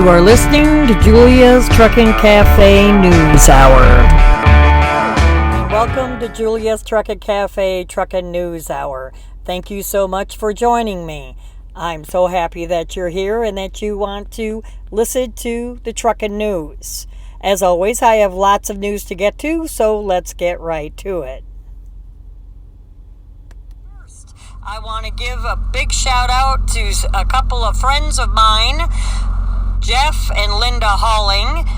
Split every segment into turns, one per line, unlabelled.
You are listening to Julia's Trucking Cafe News Hour. Welcome to Julia's Trucking Cafe Trucking News Hour. Thank you so much for joining me. I'm so happy that you're here and that you want to listen to the trucking news. As always, I have lots of news to get to, so let's get right to it. First, I want to give a big shout out to a couple of friends of mine, Jeff and Linda Halling,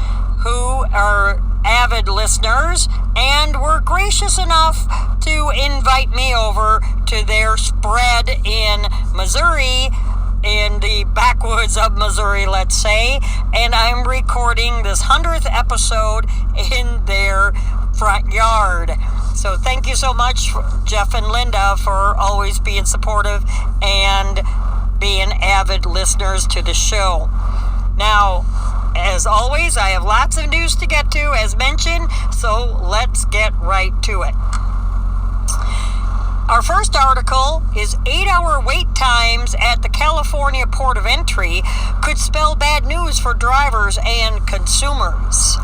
who are avid listeners and were gracious enough to invite me over to their spread in Missouri, in the backwoods of Missouri, let's say, and I'm recording this 100th episode in their front yard. So thank you so much, Jeff and Linda, for always being supportive and being avid listeners to the show. Now, as always, I have lots of news to get to, as mentioned, so let's get right to it. Our first article is 8-hour wait times at the California Port of Entry could spell bad news for drivers and consumers.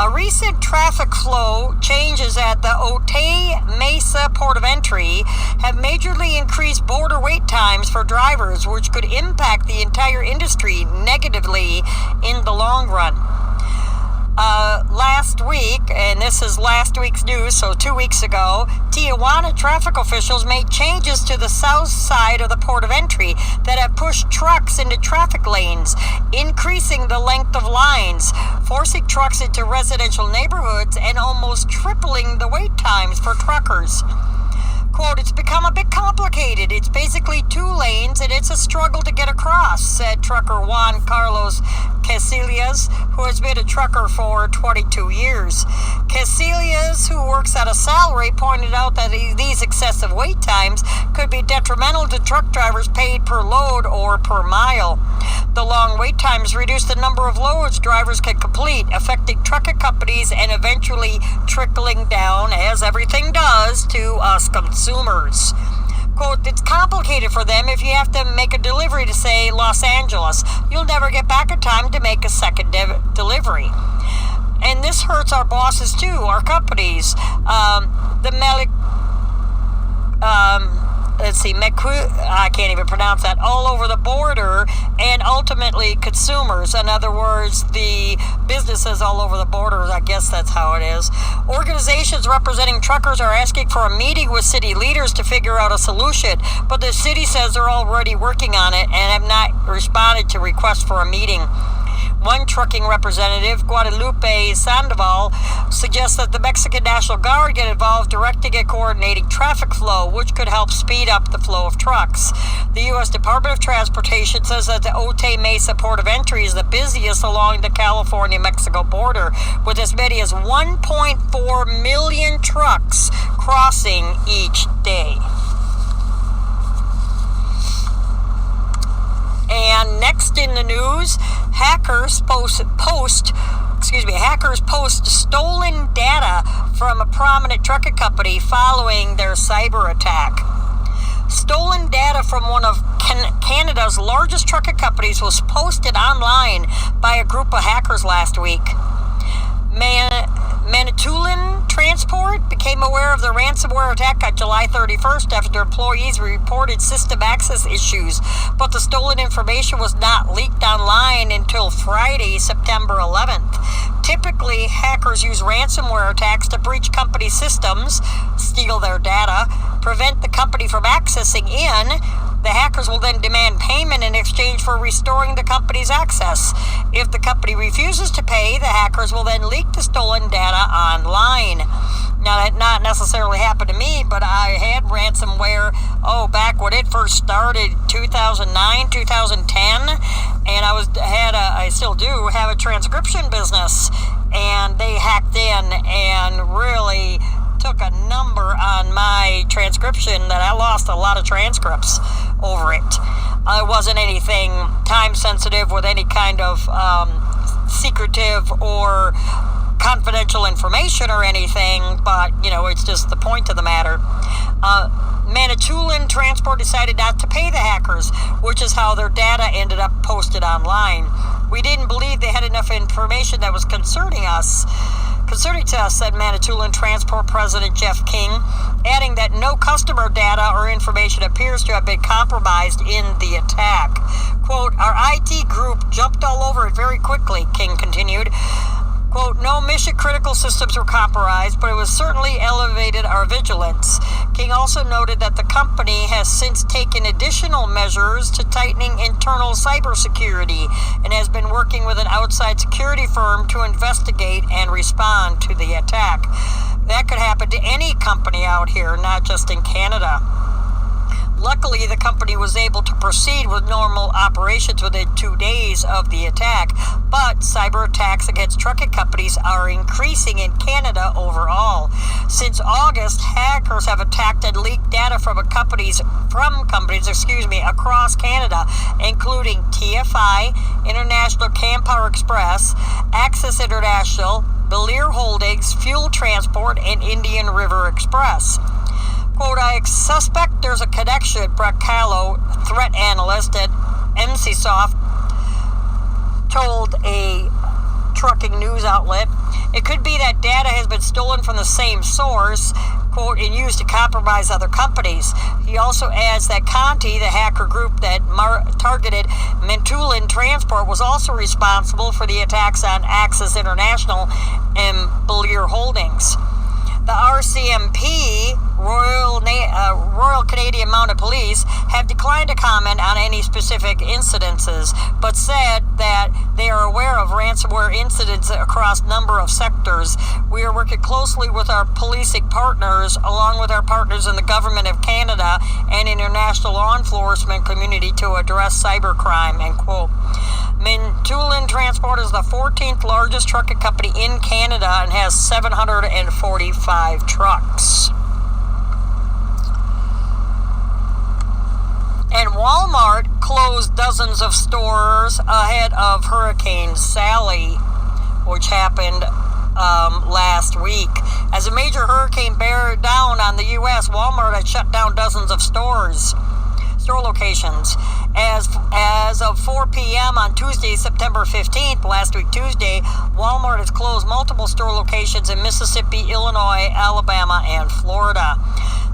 A recent traffic flow changes at the Otay Mesa Port of Entry have majorly increased border wait times for drivers, which could impact the entire industry negatively in the long run. Last week, and this is last week's news, so 2 weeks ago, Tijuana traffic officials made changes to the south side of the Port of Entry that have pushed trucks into traffic lanes, increasing the length of lines, forcing trucks into residential neighborhoods, and almost tripling the wait times for truckers. Quote, "It's become a bit complicated. It's basically 2 lanes and it's a struggle to get across," said trucker Juan Carlos Casillas, who has been a trucker for 22 years. Casillas, who works at a salary, pointed out that these excessive wait times could be detrimental to truck drivers paid per load or per mile. The long wait times reduce the number of loads drivers can complete, affecting trucking companies and eventually trickling down, as everything does, to us consumers. Quote, "It's complicated for them if you have to make a delivery to, say, Los Angeles. You'll never get back in time to make a second delivery. And this hurts our bosses too, our companies. I can't even pronounce that, all over the border, and ultimately consumers. In other words, the businesses all over the border, I guess that's how it is. Organizations representing truckers are asking for a meeting with city leaders to figure out a solution, but the city says they're already working on it and have not responded to requests for a meeting. One trucking representative, Guadalupe Sandoval, suggests that the Mexican National Guard get involved directing and coordinating traffic flow, which could help speed up the flow of trucks. The U.S. Department of Transportation says that the Otay Mesa Port of Entry is the busiest along the California-Mexico border, with as many as 1.4 million trucks crossing each day. And next in the news, hackers post stolen data from a prominent trucking company following their cyber attack. Stolen data from one of Canada's largest trucking companies was posted online by a group of hackers last week. Manitoulin Transport became aware of the ransomware attack on July 31st after employees reported system access issues, but the stolen information was not leaked online until Friday, September 11th. Typically, hackers use ransomware attacks to breach company systems, steal their data, prevent the company from accessing in. The hackers will then demand payment in exchange for restoring the company's access. If the company refuses to pay, the hackers will then leak the stolen data online. Now, that not necessarily happened to me, but I had ransomware, back when it first started, 2009, 2010, and I still do have a transcription business, and they hacked in and really took a number on my transcription that I lost a lot of transcripts over it. It wasn't anything time sensitive with any kind of secretive or confidential information or anything, but, it's just the point of the matter. Manitoulin Transport decided not to pay the hackers, which is how their data ended up posted online. We didn't believe they had enough information that was concerning to us, said Manitoulin Transport President Jeff King, adding that no customer data or information appears to have been compromised in the attack. Quote, our IT group jumped all over it very quickly, King continued. Quote, no mission-critical systems were compromised, but it was certainly elevated our vigilance. King also noted that the company has since taken additional measures to tightening internal cybersecurity and has been working with an outside security firm to investigate and respond to the attack. That could happen to any company out here, not just in Canada. Luckily, the company was able to proceed with normal operations within 2 days of the attack, but cyber attacks against trucking companies are increasing in Canada overall. Since August, hackers have attacked and leaked data from companies across Canada, including TFI, International Canpower Express, Access International, Belair Holdings, Fuel Transport, and Indian River Express. Quote, I suspect there's a connection, Brett Callow, threat analyst at NCSoft, told a trucking news outlet. It could be that data has been stolen from the same source, quote, and used to compromise other companies. He also adds that Conti, the hacker group that targeted Manitoulin Transport, was also responsible for the attacks on Access International and Belair Holdings. The RCMP, Royal Canadian Mounted Police, have declined to comment on any specific incidences, but said that they are aware of ransomware incidents across a number of sectors. We are working closely with our policing partners, along with our partners in the Government of Canada and international law enforcement community to address cybercrime, end quote. Manitoulin Transport is the 14th largest trucking company in Canada and has 745 trucks. And Walmart closed dozens of stores ahead of Hurricane Sally, which happened last week. As a major hurricane bear down on the U.S., Walmart had shut down dozens of store locations. As of 4 p.m. on Tuesday, September 15th, last week Tuesday, Walmart has closed multiple store locations in Mississippi, Illinois, Alabama, and Florida.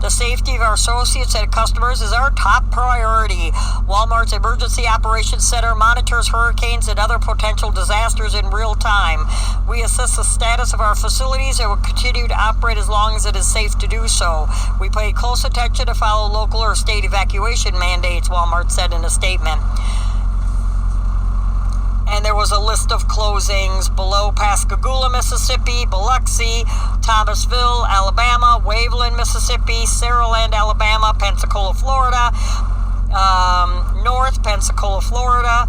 The safety of our associates and customers is our top priority. Walmart's Emergency Operations Center monitors hurricanes and other potential disasters in real time. We assess the status of our facilities and will continue to operate as long as it is safe to do so. We pay close attention to follow local or state evacuation mandates, Walmart said in a statement. And there was a list of closings below: Pascagoula, Mississippi, Biloxi, Thomasville, Alabama, Waveland, Mississippi, Saraland, Alabama, Pensacola, Florida, North Pensacola, Florida,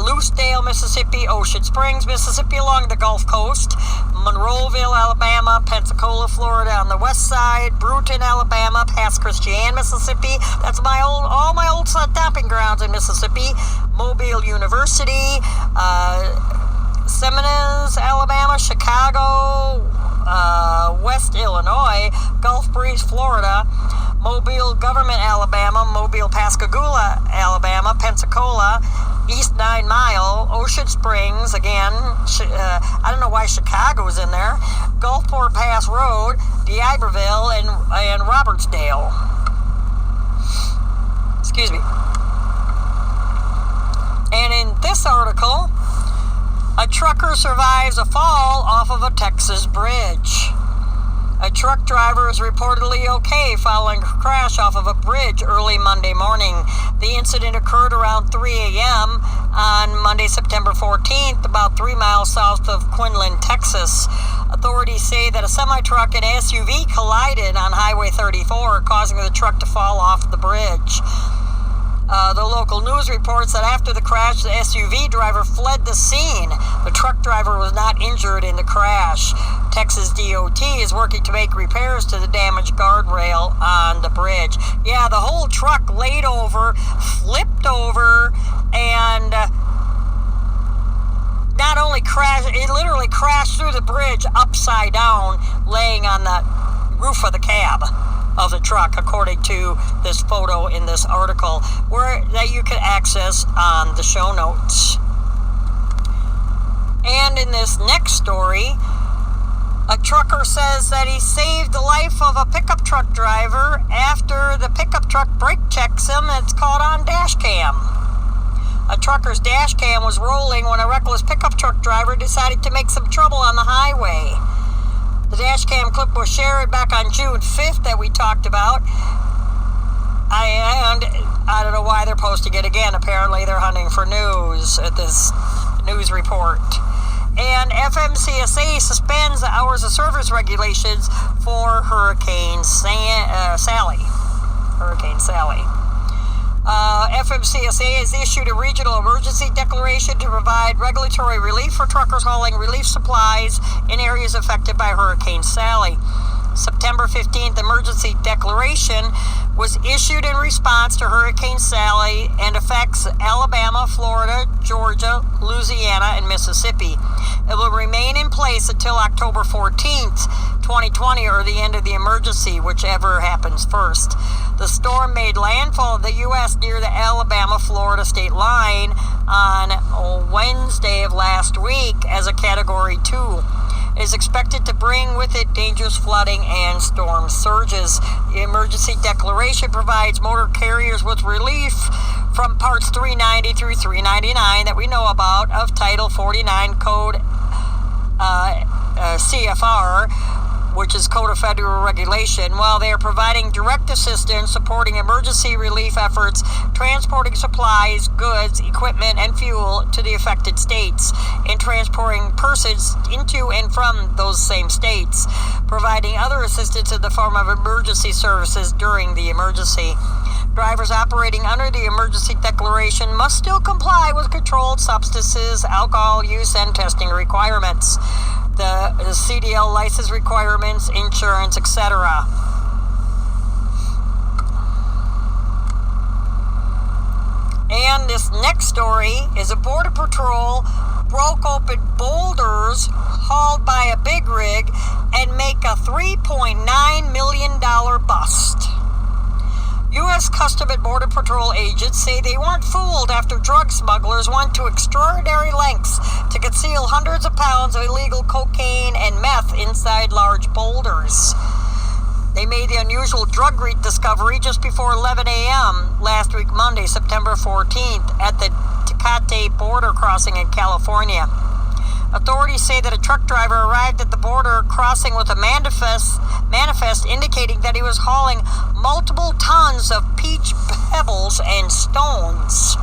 Loosedale, Mississippi, Ocean Springs, Mississippi along the Gulf Coast, Monroeville, Alabama, Pensacola, Florida on the west side, Brewton, Alabama, past Christian, Mississippi. That's all my old dumping grounds in Mississippi. Mobile University, Seminoles, Alabama, Chicago, West Illinois, Gulf Breeze, Florida, Mobile Government, Alabama, Mobile Pascagoula, Alabama, Pensacola, East 9 Mile, Ocean Springs, again, I don't know why Chicago's in there, Gulfport Pass Road, D'Iberville, and Robertsdale. Excuse me. And in this article, a trucker survives a fall off of a Texas bridge. A truck driver is reportedly okay following a crash off of a bridge early Monday morning. The incident occurred around 3 a.m. on Monday, September 14th, about 3 miles south of Quinlan, Texas. Authorities say that a semi-truck and SUV collided on Highway 34, causing the truck to fall off the bridge. The local news reports that after the crash, the SUV driver fled the scene. The truck driver was not injured in the crash. Texas DOT is working to make repairs to the damaged guardrail on the bridge. Yeah, the whole truck laid over, flipped over, and not only crashed, it literally crashed through the bridge upside down, laying on the roof of the cab of the truck, according to this photo in this article, that you can access on the show notes. And in this next story, a trucker says that he saved the life of a pickup truck driver after the pickup truck brake checks him and it's caught on dash cam. A trucker's dash cam was rolling when a reckless pickup truck driver decided to make some trouble on the highway. The dash cam clip was shared back on June 5th that we talked about. I don't know why they're posting it again. Apparently they're hunting for news at this news report. And FMCSA suspends the hours of service regulations for Hurricane Sally. FMCSA has issued a regional emergency declaration to provide regulatory relief for truckers hauling relief supplies in areas affected by Hurricane Sally. September 15th emergency declaration was issued in response to Hurricane Sally and affects Alabama, Florida, Georgia, Louisiana, and Mississippi. It will remain in place until October 14th, 2020, or the end of the emergency, whichever happens first. The storm made landfall in the U.S. near the Alabama-Florida state line on Wednesday of last week as a Category 2. It is expected to bring with it dangerous flooding and storm surges. The emergency declaration provides motor carriers with relief from parts 390 through 399 that we know about of Title 49 Code CFR, which is Code of Federal Regulation, while they are providing direct assistance, supporting emergency relief efforts, transporting supplies, goods, equipment, and fuel to the affected states, and transporting persons into and from those same states, providing other assistance in the form of emergency services during the emergency. Drivers operating under the emergency declaration must still comply with controlled substances, alcohol use, and testing requirements, the CDL license requirements, insurance, etc. And this next story is a Border Patrol broke open boulders hauled by a big rig and make a $3.9 million bust. U.S. Customs and Border Patrol agents say they weren't fooled after drug smugglers went to extraordinary lengths to conceal hundreds of pounds of illegal cocaine and meth inside large boulders. They made the unusual drug discovery just before 11 a.m. last week, Monday, September 14th, at the Tecate border crossing in California. Authorities say that a truck driver arrived at the border crossing with a manifest indicating that he was hauling multiple tons of peach pebbles and stones.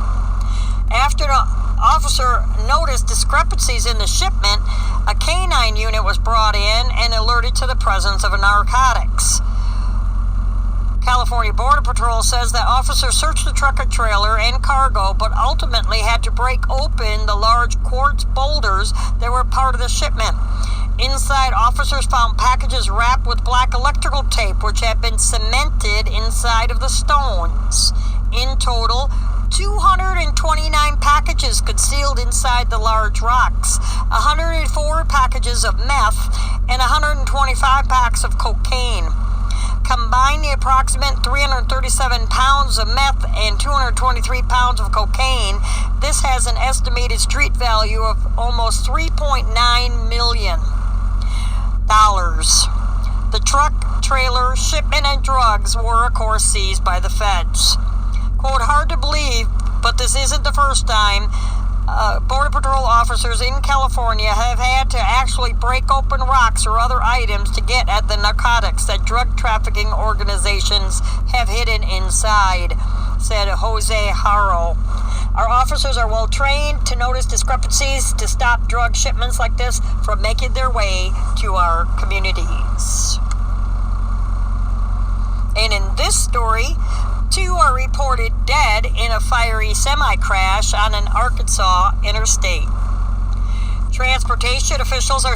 After the officer noticed discrepancies in the shipment, a canine unit was brought in and alerted to the presence of narcotics. California Border Patrol says that officers searched the truck and trailer and cargo, but ultimately had to break open the large quartz boulders that were part of the shipment. Inside, officers found packages wrapped with black electrical tape, which had been cemented inside of the stones. In total, 229 packages concealed inside the large rocks, 104 packages of meth, and 125 packs of cocaine. Combine the approximate 337 pounds of meth and 223 pounds of cocaine, this has an estimated street value of almost $3.9 million. The truck, trailer, shipment, and drugs were, of course, seized by the feds. Quote, hard to believe, but this isn't the first time Border Patrol officers in California have had to actually break open rocks or other items to get at the narcotics that drug trafficking organizations have hidden inside, said Jose Haro. Our officers are well trained to notice discrepancies to stop drug shipments like this from making their way to our communities. And in this story, 2 are reported dead in a fiery semi-crash on an Arkansas interstate. Transportation officials are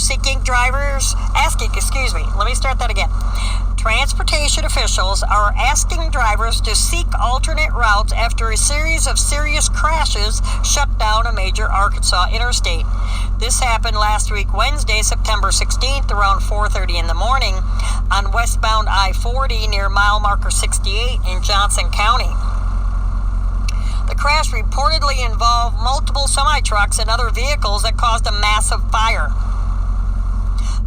Transportation officials are asking drivers to seek alternate routes after a series of serious crashes shut down a major Arkansas interstate. This happened last week, Wednesday, September 16th, around 4:30 in the morning on westbound I-40 near mile marker 68 in Johnson County. The crash reportedly involved multiple semi-trucks and other vehicles that caused a massive fire.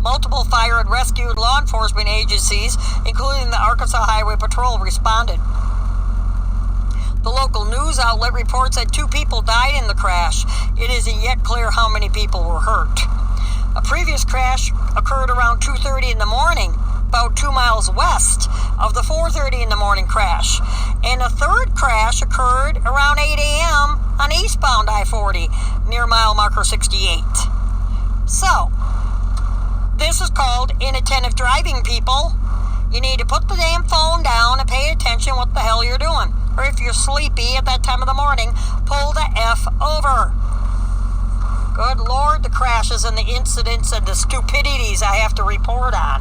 Multiple fire and rescue law enforcement agencies, including the Arkansas Highway Patrol, responded. The local news outlet reports that 2 people died in the crash. It isn't yet clear how many people were hurt. A previous crash occurred around 2:30 in the morning, about 2 miles west of the 4:30 in the morning crash. And a third crash occurred around 8 a.m. on eastbound I-40 near mile marker 68. So, this is called inattentive driving, people. You need to put the damn phone down and pay attention what the hell you're doing. Or if you're sleepy at that time of the morning, pull the F over. Good Lord, the crashes and the incidents and the stupidities I have to report on.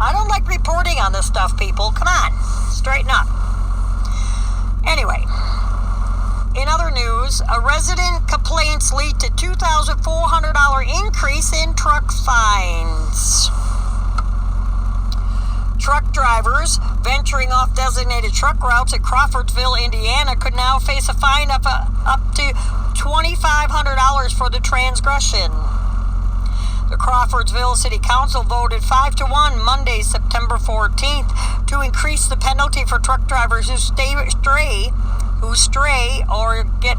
I don't like reporting on this stuff, people. Come on, straighten up. Anyway, in other news, a resident complaints lead to $2,400 increase in truck fines. Truck drivers venturing off designated truck routes at Crawfordsville, Indiana, could now face a fine up to $2,500 for the transgression. The Crawfordsville City Council voted 5-1 Monday, September 14th, to increase the penalty for truck drivers who stray or get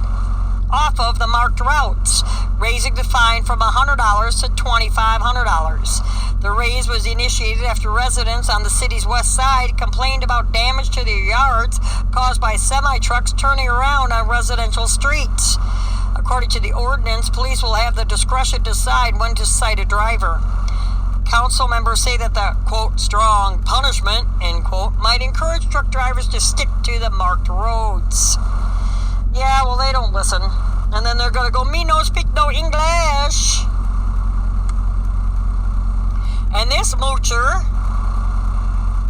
off of the marked routes, raising the fine from $100 to $2,500. The raise was initiated after residents on the city's west side complained about damage to their yards caused by semi-trucks turning around on residential streets. According to the ordinance, police will have the discretion to decide when to cite a driver. Council members say that the, quote, strong punishment, end quote, might encourage truck drivers to stick to the marked roads. Yeah, well, they don't listen. And then they're going to go, me no speak no English. And this moocher,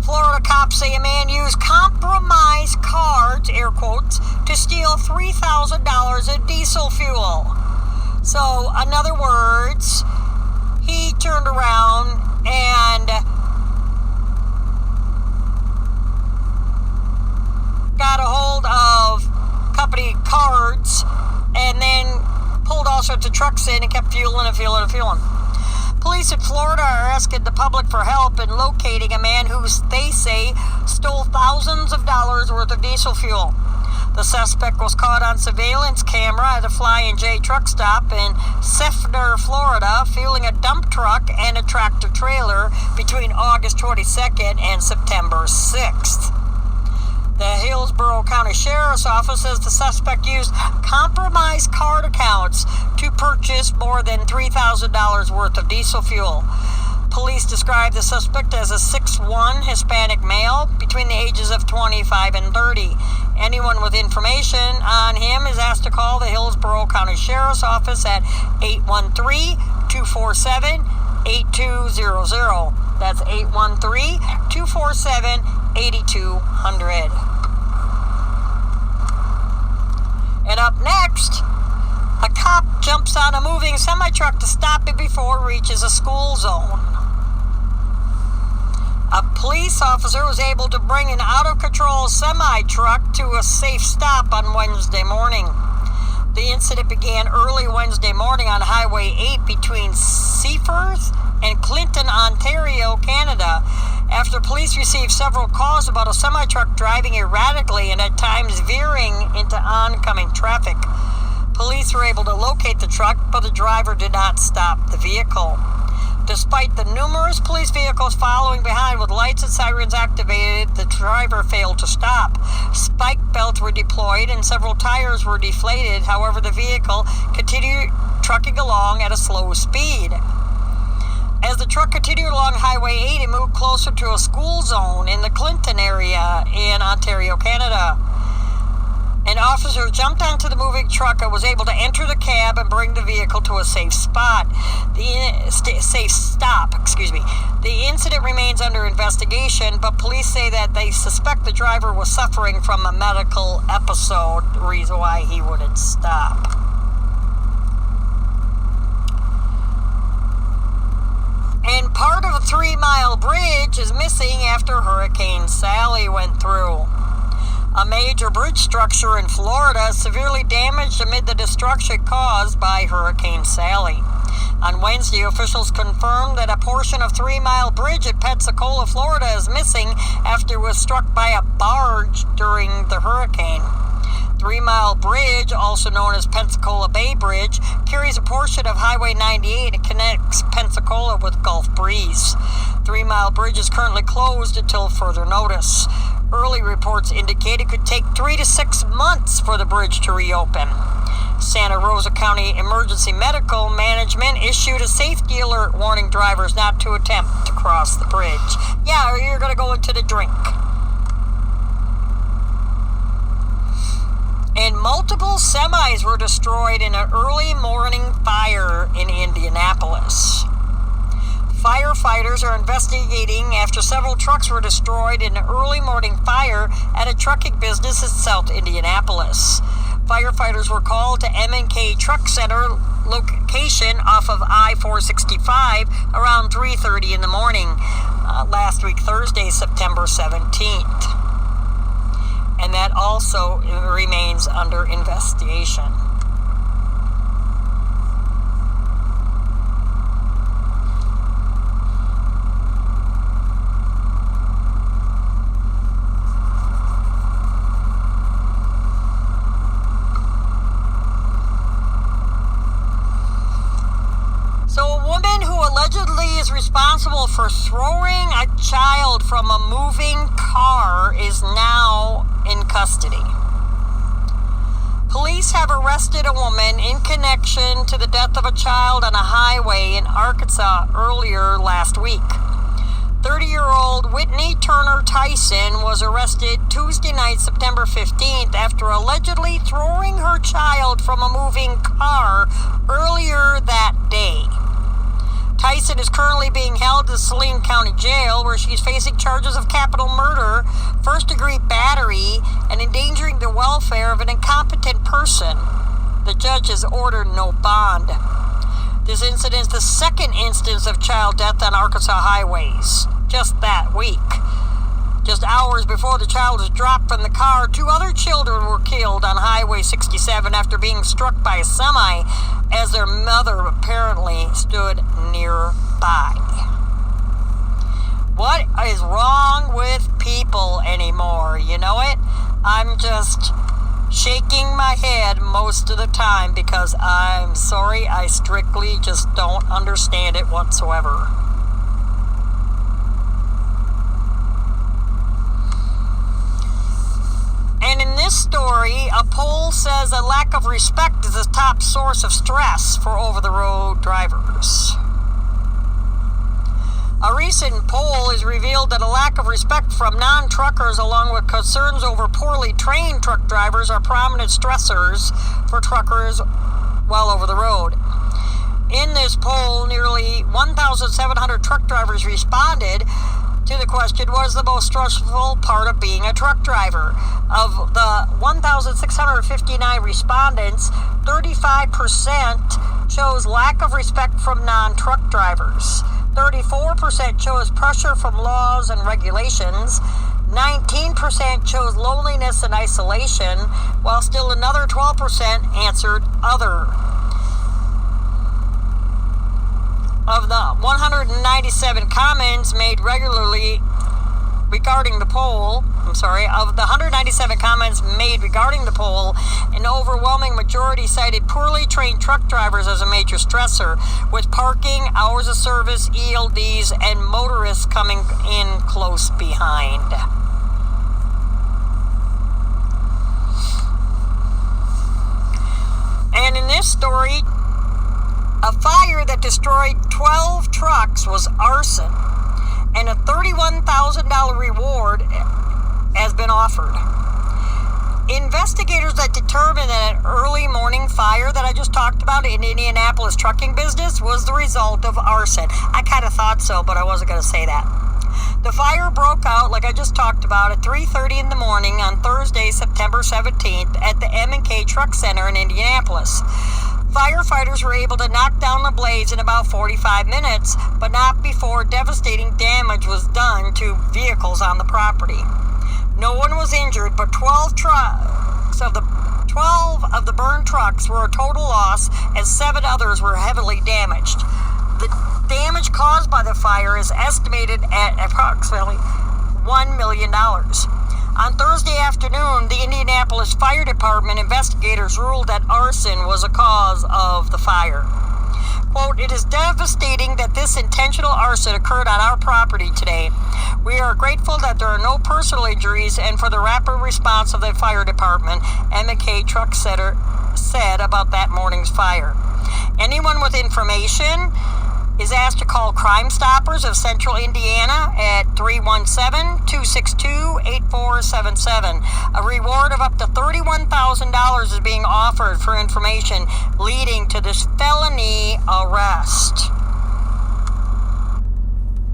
Florida cops say a man used compromised cards, air quotes, to steal $3,000 in diesel fuel. So, in other words, he turned around and got a hold of company cards and then pulled all sorts of trucks in and kept fueling. Police in Florida are asking the public for help in locating a man who they say stole thousands of dollars worth of diesel fuel. The suspect was caught on surveillance camera at a Flying J truck stop in Seffner, Florida, fueling a dump truck and a tractor trailer between August 22nd and September 6th. The Hillsborough County Sheriff's Office says the suspect used compromised card accounts to purchase more than $3,000 worth of diesel fuel. Police describe the suspect as a 6'1" Hispanic male between the ages of 25 and 30. Anyone with information on him is asked to call the Hillsborough County Sheriff's Office at 813-247-8200. That's 813-247-8200. And up next, a cop jumps on a moving semi-truck to stop it before it reaches a school zone. A police officer was able to bring an out-of-control semi-truck to a safe stop on Wednesday morning. The incident began early Wednesday morning on Highway 8 between Seaforth and Clinton, Ontario, Canada, after police received several calls about a semi-truck driving erratically and at times veering into oncoming traffic. Police were able to locate the truck, but the driver did not stop the vehicle. Despite the numerous police vehicles following behind with lights and sirens activated, the driver failed to stop. Spike belts were deployed and several tires were deflated. However, the vehicle continued trucking along at a slow speed. As the truck continued along Highway 8, it moved closer to a school zone in the Clinton area in Ontario, Canada. An officer jumped onto the moving truck and was able to enter the cab and bring the vehicle to a safe stop. The incident remains under investigation, but police say that they suspect the driver was suffering from a medical episode, the reason why he wouldn't stop. And part of a 3-mile bridge is missing after Hurricane Sally went through. A A major bridge structure in Florida severely damaged amid the destruction caused by Hurricane Sally. On Wednesday, officials confirmed that a portion of 3 Mile Bridge at Pensacola, Florida is missing after it was struck by a barge during the hurricane. 3 Mile Bridge, also known as Pensacola Bay Bridge, carries a portion of Highway 98 and connects Pensacola with Gulf Breeze. 3 Mile Bridge is currently closed until further notice. Early reports indicate it could take 3 to 6 months for the bridge to reopen. Santa Rosa County Emergency Medical Management issued a safety alert warning drivers not to attempt to cross the bridge. Yeah, or you're going to go into the drink. And multiple semis were destroyed in an early morning fire in Indianapolis. Firefighters are investigating after several trucks were destroyed in an early morning fire at a trucking business in South Indianapolis. Firefighters were called to M&K Truck Center location off of I-465 around 3:30 in the morning last week, Thursday, September 17th. And that also remains under investigation. Allegedly is responsible for throwing a child from a moving car is now in custody. Police have arrested a woman in connection to the death of a child on a highway in Arkansas earlier last week. 30-year-old Whitney Turner Tyson was arrested Tuesday night, September 15th, after allegedly throwing her child from a moving car earlier that day. Tyson is currently being held in Saline County Jail, where she's facing charges of capital murder, first-degree battery, and endangering the welfare of an incompetent person. The judge has ordered no bond. This incident is the second instance of child death on Arkansas highways, just that week. Just hours before the child was dropped from the car, 2 other children were killed on Highway 67 after being struck by a semi as their mother apparently stood nearby. What is wrong with people anymore? You know it? I'm just shaking my head most of the time because I'm sorry, I strictly just don't understand it whatsoever. And in this story, a poll says a lack of respect is the top source of stress for over-the-road drivers. A recent poll has revealed that a lack of respect from non-truckers along with concerns over poorly trained truck drivers are prominent stressors for truckers while over the road. In this poll, nearly 1,700 truck drivers responded to the question, what is the most stressful part of being a truck driver? Of the 1,659 respondents, 35% chose lack of respect from non-truck drivers. 34% chose pressure from laws and regulations. 19% chose loneliness and isolation, while still another 12% answered other. Of the 197 comments made regularly regarding the poll, of the 197 comments made regarding the poll, an overwhelming majority cited poorly trained truck drivers as a major stressor, with parking, hours of service, ELDs, and motorists coming in close behind. And in this story, a fire that destroyed 12 trucks was arson, and a $31,000 reward has been offered. Investigators that determined that an early morning fire that I just talked about in Indianapolis trucking business was the result of arson. I kind of thought so, but I wasn't going to say that. The fire broke out, like I just talked about, at 3:30 in the morning on Thursday, September 17th at the M&K Truck Center in Indianapolis. Firefighters were able to knock down the blaze in about 45 minutes, but not before devastating damage was done to vehicles on the property. No one was injured, but 12 of the burned trucks were a total loss, and 7 others were heavily damaged. The damage caused by the fire is estimated at approximately $1 million. On Thursday afternoon, the Indianapolis Fire Department investigators ruled that arson was a cause of the fire. Quote, "It is devastating that this intentional arson occurred on our property today. We are grateful that there are no personal injuries and for the rapid response of the fire department," M&K Truck Setter said about that morning's fire. Anyone with information is asked to call Crime Stoppers of Central Indiana at 317-262-8477. A reward of up to $31,000 is being offered for information leading to this felony arrest.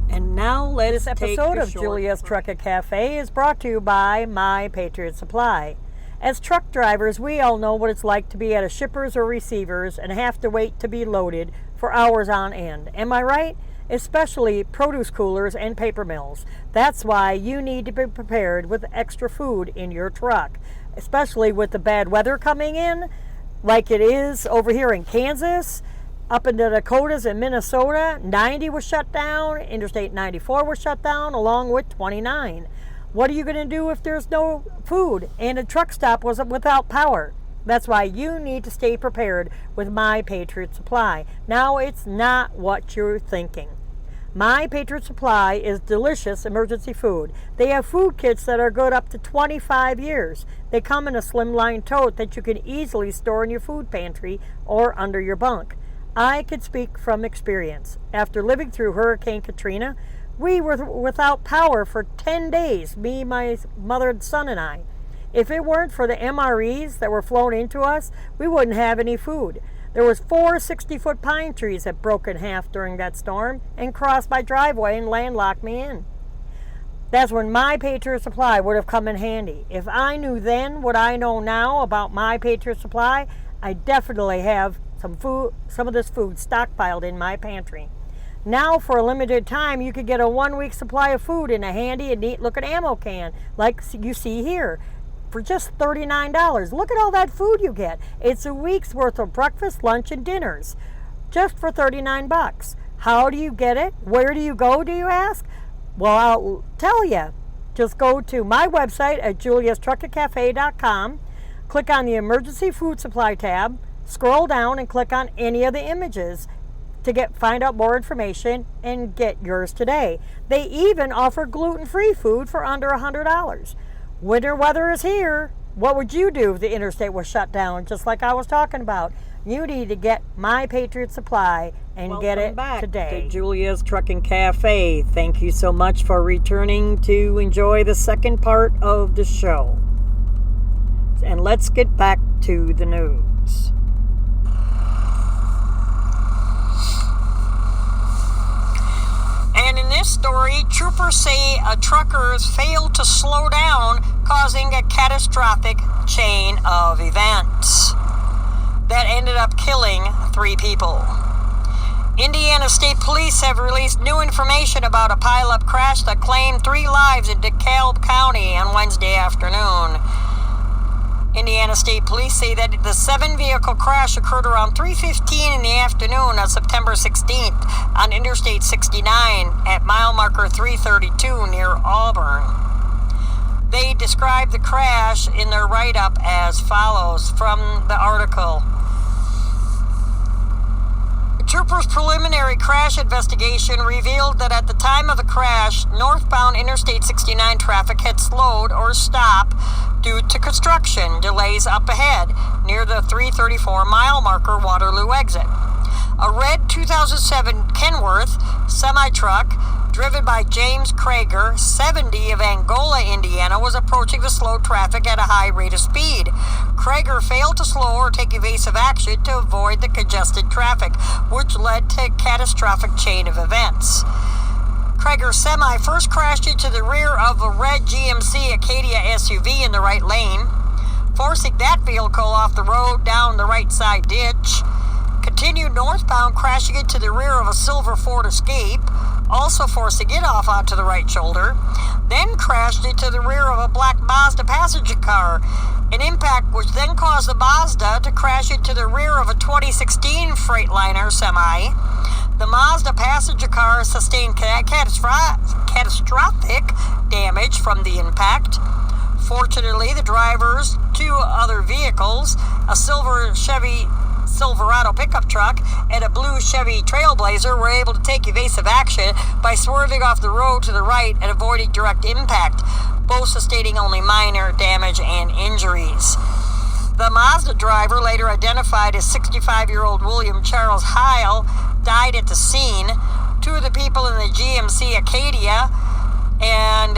And now let's take this episode of Julia's Trucker Cafe is brought to you by My Patriot Supply. As truck drivers, we all know what it's like to be at a shipper's or receiver's and have to wait to be loaded for hours on end. Am I right? Especially produce coolers and paper mills. That's why you need to be prepared with extra food in your truck, especially with the bad weather coming in, like it is over here in Kansas, up in the Dakotas and Minnesota. 90 was shut down, Interstate 94 was shut down, along with 29. What are you going to do if there's no food and a truck stop was without power? That's why you need to stay prepared with My Patriot Supply. Now, it's not what you're thinking. My Patriot Supply is delicious emergency food. They have food kits that are good up to 25 years. They come in a slimline tote that you can easily store in your food pantry or under your bunk. I can speak from experience. After living through Hurricane Katrina, we were without power for 10 days, me, my mother, and son, and I. If it weren't for the MREs that were flown into us, we wouldn't have any food. There was 4 60-foot pine trees that broke in half during that storm and crossed my driveway and landlocked me in. That's when My Patriot Supply would have come in handy. If I knew then what I know now about My Patriot Supply, I definitely have some of this food stockpiled in my pantry. Now, for a limited time, you could get a 1-week supply of food in a handy and neat-looking ammo can, like you see here, for just $39. Look at all that food you get. It's a week's worth of breakfast, lunch, and dinners, just for $39. How do you get it? Where do you go, do you ask? Well, I'll tell you. Just go to my website at juliastruckercafe.com, click on the Emergency Food Supply tab, scroll down and click on any of the images to find out more information and get yours today. They even offer gluten-free food for under $100. Winter weather is here. What would you do if the interstate was shut down, just like I was talking about? You need to get My Patriot Supply and get it back today. To Julia's Trucking Cafe. Thank you so much for returning to enjoy the second part of the show. And let's get back to the news. And in this story, troopers say truckers failed to slow down, causing a catastrophic chain of events that ended up killing 3 people. Indiana State Police have released new information about a pileup crash that claimed 3 lives in DeKalb County on Wednesday afternoon. Indiana State Police say that the 7-vehicle crash occurred around 3:15 in the afternoon on September 16th on Interstate 69 at mile marker 332 near Auburn. They described the crash in their write-up as follows from the article. Troopers' preliminary crash investigation revealed that at the time of the crash, northbound Interstate 69 traffic had slowed or stopped due to construction delays up ahead near the 334 mile marker Waterloo exit. A red 2007 Kenworth semi-truck driven by James Krager, 70 of Angola, Indiana, was approaching the slow traffic at a high rate of speed. Krager failed to slow or take evasive action to avoid the congested traffic, which led to a catastrophic chain of events. Krager's semi first crashed into the rear of a red GMC Acadia SUV in the right lane, forcing that vehicle off the road down the right side ditch. Continued northbound, crashing into the rear of a silver Ford Escape, also forcing it off onto the right shoulder, then crashed into the rear of a black Mazda passenger car, an impact which then caused the Mazda to crash into the rear of a 2016 Freightliner semi. The Mazda passenger car sustained catastrophic damage from the impact. Fortunately, the drivers, 2 other vehicles, a silver Chevy Silverado pickup truck and a blue Chevy Trailblazer, were able to take evasive action by swerving off the road to the right and avoiding direct impact, both sustaining only minor damage and injuries. The Mazda driver, later identified as 65-year-old William Charles Heil, died at the scene. 2 of the people in the GMC Acadia and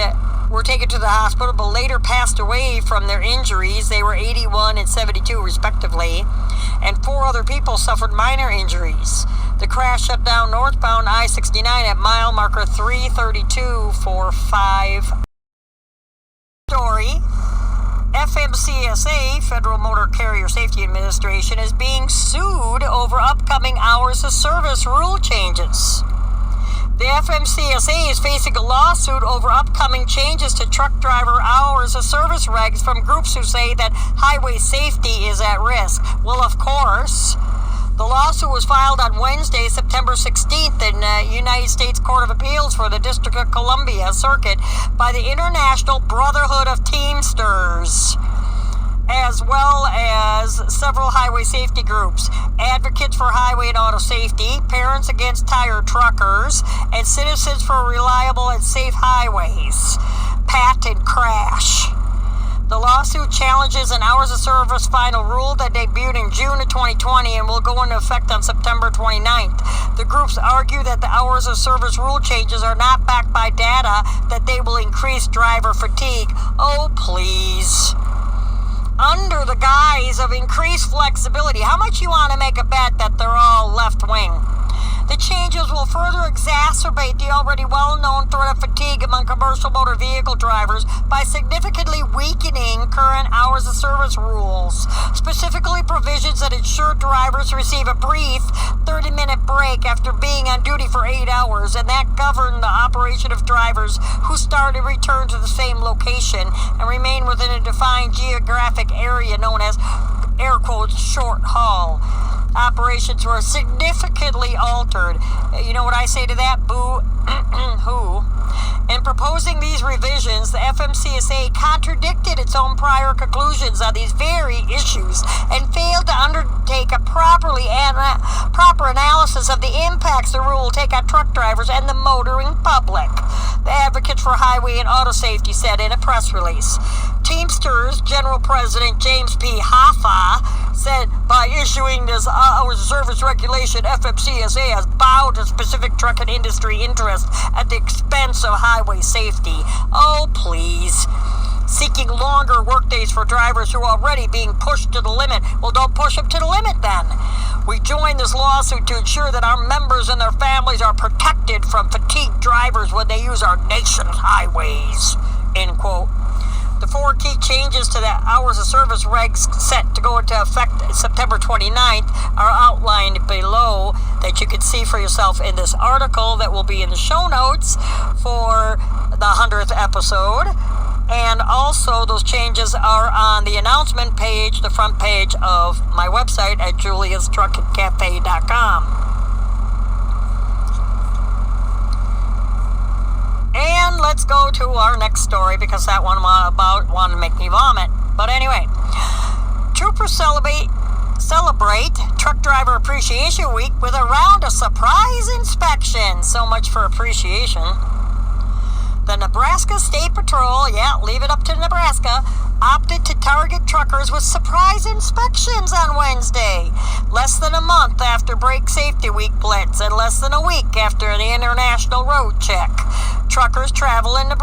were taken to the hospital, but later passed away from their injuries. They were 81 and 72 respectively, and 4 other people suffered minor injuries. The crash shut down northbound I-69 at mile marker 33245. Story: FMCSA, Federal Motor Carrier Safety Administration, is being sued over upcoming hours of service rule changes. The FMCSA is facing a lawsuit over upcoming changes to truck driver hours of service regs from groups who say that highway safety is at risk. Well, of course. The lawsuit was filed on Wednesday, September 16th in the United States Court of Appeals for the District of Columbia Circuit by the International Brotherhood of Teamsters, as well as several highway safety groups, Advocates for Highway and Auto Safety, Parents Against Tired Truckers, and Citizens for Reliable and Safe Highways, PAT and CRASH. The lawsuit challenges an hours of service final rule that debuted in June of 2020 and will go into effect on September 29th. The groups argue that the hours of service rule changes are not backed by data, that they will increase driver fatigue. Oh, please. Under the guise of increased flexibility, how much you want to make a bet that they're all left-wing? The changes will further exacerbate the already well-known threat of fatigue among commercial motor vehicle drivers by significantly weakening current hours of service rules, specifically provisions that ensure drivers receive a brief 30-minute break after being on duty for 8 hours, and that govern the operation of drivers who start and return to the same location and remain within a defined geographic area known as, air quotes, short haul. Operations were significantly altered. You know what I say to that? Boo hoo. In proposing these revisions, the FMCSA contradicted its own prior conclusions on these very issues and failed to undertake a proper analysis of the impacts the rule will take on truck drivers and the motoring public, the Advocates for Highway and Auto Safety said in a press release. Teamsters General President James P. Hoffa said, by issuing this hours of service regulation, FMCSA has bowed to specific trucking industry interests at the expense of highway safety. Oh, please. Seeking longer workdays for drivers who are already being pushed to the limit. Well, don't push them to the limit then. We joined this lawsuit to ensure that our members and their families are protected from fatigued drivers when they use our nation's highways. End quote. The 4 key changes to the hours of service regs set to go into effect September 29th are outlined below, that you can see for yourself in this article that will be in the show notes for the 100th episode. And also those changes are on the announcement page, the front page of my website at juliastruckcafe.com. And let's go to our next story, because that one wanted to make me vomit. But anyway, troopers celebrate Truck Driver Appreciation Week with a round of surprise inspections. So much for appreciation. The Nebraska State Patrol, leave it up to Nebraska, opted to target truckers with surprise inspections on Wednesday, less than a month after Brake Safety Week blitz and less than a week after the International Road Check. Truckers traveling in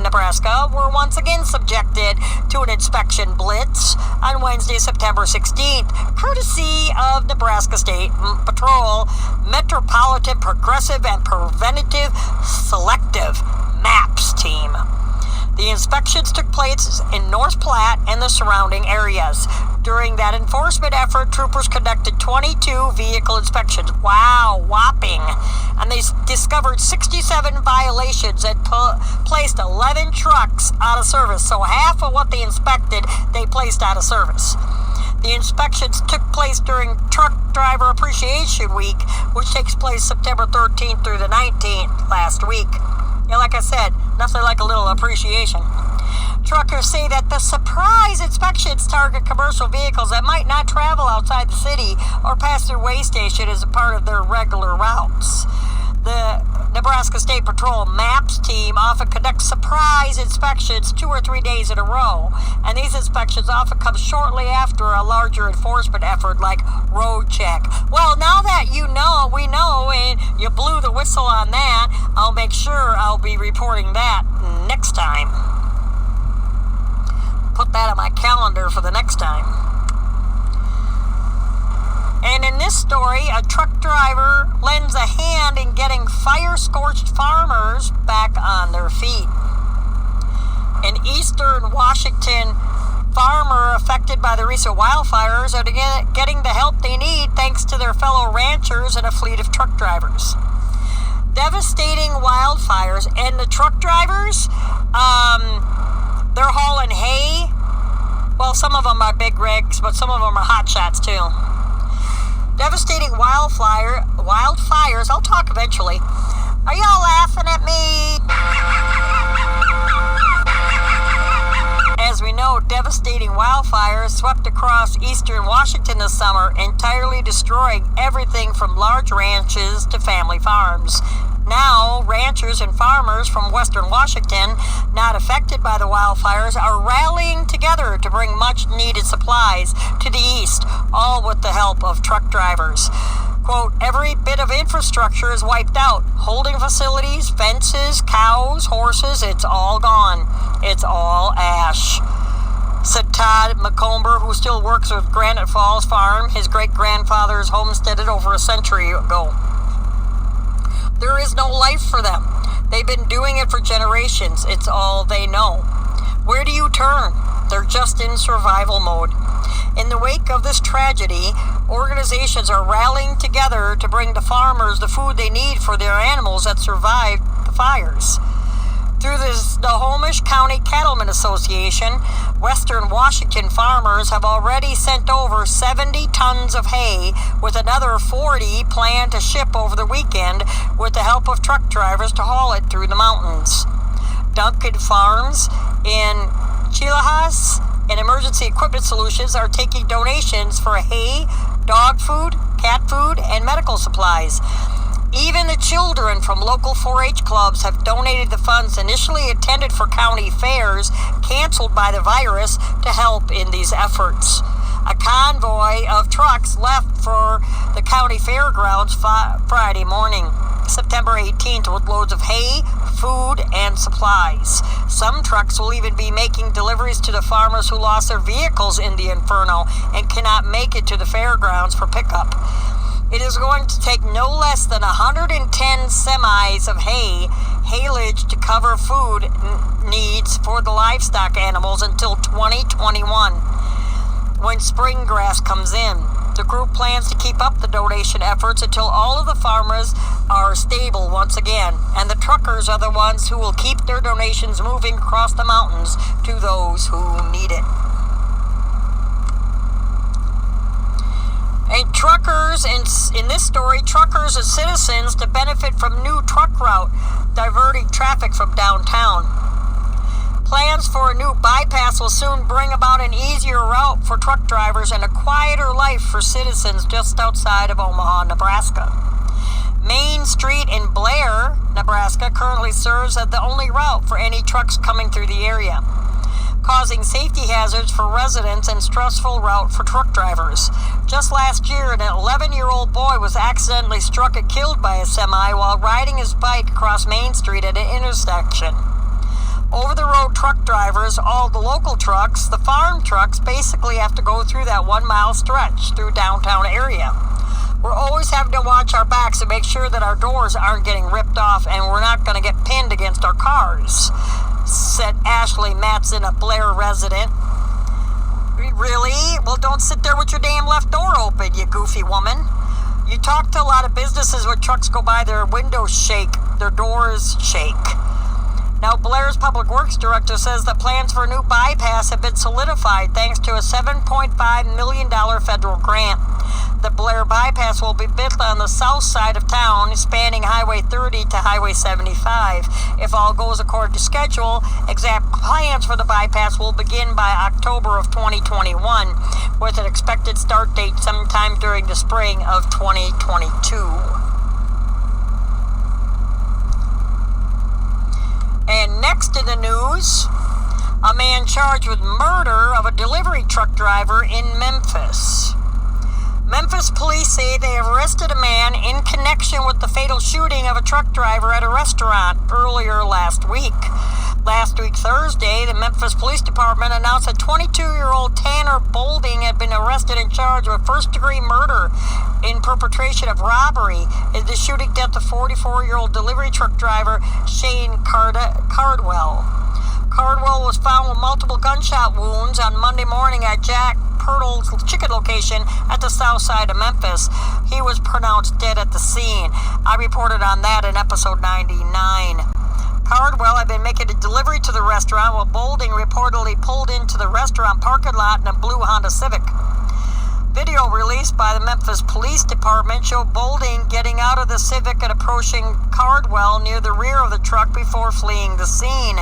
Nebraska were once again subjected to an inspection blitz on Wednesday, September 16th, courtesy of Nebraska State Patrol Metropolitan Progressive and Preventative Selective MAPS team. The inspections took place in North Platte and the surrounding areas. During that enforcement effort, troopers conducted 22 vehicle inspections. Wow, whopping. And they discovered 67 violations and placed 11 trucks out of service. So half of what they inspected, they placed out of service. The inspections took place during Truck Driver Appreciation Week, which takes place September 13th through the 19th last week. Yeah, like I said, nothing like a little appreciation. Truckers say that the surprise inspections target commercial vehicles that might not travel outside the city or pass their weigh station as a part of their regular routes. The Nebraska State Patrol MAPS team often conducts surprise inspections 2 or 3 days in a row, and these inspections often come shortly after a larger enforcement effort like road check. Well, now that we know, and you blew the whistle on that, I'll make sure I'll be reporting that next time. Put that on my calendar for the next time. And in this story, a truck driver lends a hand in getting fire-scorched farmers back on their feet. In eastern Washington, farmers affected by the recent wildfires are getting the help they need thanks to their fellow ranchers and a fleet of truck drivers. Devastating wildfires, and the truck drivers, they're hauling hay. Well, some of them are big rigs, but some of them are hot shots too. Devastating wildfires, I'll talk eventually. Are y'all laughing at me? As we know, devastating wildfires swept across eastern Washington this summer, entirely destroying everything from large ranches to family farms. Now, ranchers and farmers from western Washington, not affected by the wildfires, are rallying together to bring much-needed supplies to the east, all with the help of truck drivers. Quote, every bit of infrastructure is wiped out. Holding facilities, fences, cows, horses, it's all gone. It's all ash, said Todd McComber, who still works with Granite Falls Farm. His great-grandfathers homesteaded over a century ago. There is no life for them. They've been doing it for generations. It's all they know. Where do you turn? They're just in survival mode. In the wake of this tragedy, organizations are rallying together to bring the farmers the food they need for their animals that survived the fires. Through the Snohomish County Cattlemen Association, Western Washington farmers have already sent over 70 tons of hay, with another 40 planned to ship over the weekend with the help of truck drivers to haul it through the mountains. Duncan Farms in Chilahas and Emergency Equipment Solutions are taking donations for hay, dog food, cat food, and medical supplies. Even the children from local 4-H clubs have donated the funds initially intended for county fairs, canceled by the virus, to help in these efforts. A convoy of trucks left for the county fairgrounds Friday morning, September 18th, with loads of hay, food, and supplies. Some trucks will even be making deliveries to the farmers who lost their vehicles in the inferno and cannot make it to the fairgrounds for pickup. It is going to take no less than 110 semis of haylage to cover food needs for the livestock animals until 2021, when spring grass comes in. The group plans to keep up the donation efforts until all of the farmers are stable once again, and the truckers are the ones who will keep their donations moving across the mountains to those who need it. And truckers, in this story, truckers and citizens to benefit from new truck route diverting traffic from downtown. Plans for a new bypass will soon bring about an easier route for truck drivers and a quieter life for citizens just outside of Omaha, Nebraska. Main Street in Blair, Nebraska, currently serves as the only route for any trucks coming through the area, causing safety hazards for residents and stressful route for truck drivers. Just last year, an 11-year-old boy was accidentally struck and killed by a semi while riding his bike across Main Street at an intersection. Over-the-road truck drivers, all the local trucks, the farm trucks, basically have to go through that 1-mile stretch through downtown area. We're always having to watch our backs and make sure that our doors aren't getting ripped off and we're not going to get pinned against our cars, said Ashley Matson, a Blair resident. Really? Well, don't sit there with your damn left door open, you goofy woman. You talk to a lot of businesses where trucks go by, their windows shake, their doors shake. Now, Blair's Public Works Director says that plans for a new bypass have been solidified thanks to a $7.5 million federal grant. The Blair bypass will be built on the south side of town, spanning Highway 30 to Highway 75. If all goes according to schedule, exact plans for the bypass will begin by October of 2021, with an expected start date sometime during the spring of 2022. And next in the news, a man charged with murder of a delivery truck driver in Memphis. Memphis police say they have arrested a man in connection with the fatal shooting of a truck driver at a restaurant earlier last week. Last week, Thursday, the Memphis Police Department announced that 22-year-old Tanner Bolding had been arrested and charged with first-degree murder in perpetration of robbery in the shooting death of 44-year-old delivery truck driver Shane Cardwell. Cardwell was found with multiple gunshot wounds on Monday morning at Jack Pirtle's chicken location at the south side of Memphis. He was pronounced dead at the scene. I reported on that in episode 99. Cardwell had been making a delivery to the restaurant while Bolding reportedly pulled into the restaurant parking lot in a blue Honda Civic. Video released by the Memphis Police Department showed Bolding getting out of the Civic and approaching Cardwell near the rear of the truck before fleeing the scene.